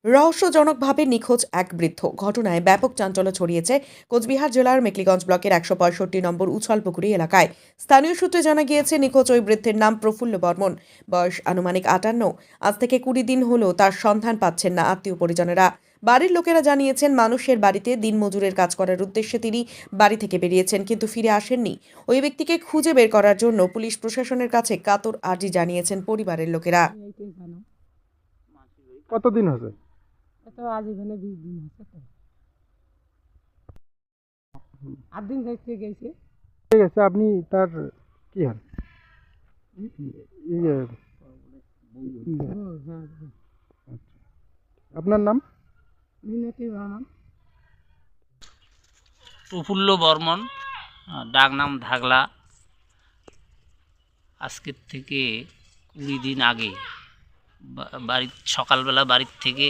রহস্যজনকভাবে নিখোঁজ এক বৃদ্ধ ঘটনায় ব্যাপক চাঞ্চল্য ছড়িয়েছে কোচবিহার জেলার মেকলিগঞ্জ ব্লকের ১৬৫ নম্বর উছলপুকুরি এলাকায়। স্থানীয় সূত্রে জানা গিয়েছে, নিখোঁজ ওই বৃদ্ধের নাম প্রফুল্ল বর্মন। বয়স আনুমানিক ৫৮। আজ থেকে ২০ দিন হলো তার সন্ধান পাচ্ছেন না আত্মীয় পরিজনেরা। বাড়ির লোকেরা জানিয়েছেন, মানুষের বাড়িতে দিনমজুরের কাজ করার উদ্দেশ্যে তিনি বাড়ি থেকে বেরিয়েছেন, কিন্তু ফিরে আসেননি। ওই ব্যক্তিকে খুঁজে বের করার জন্য পুলিশ প্রশাসনের কাছে কাতর আর্জি জানিয়েছেন পরিবারের লোকেরা। এইটাই জানো। কতদিন হয়েছে? এত আজীবনে 20 দিন হচ্ছে তো। 8 দিন দেখতে গেছি। ঠিক আছে, আপনি তার কি হন? ইয়ে, হ্যাঁ, আপনার নাম? মিনতি বর্মন। প্রফুল্ল বর্মন, ডাক নাম ধাগলা। আজকের থেকে 20 দিন আগে সকালবেলা বাড়ির থেকে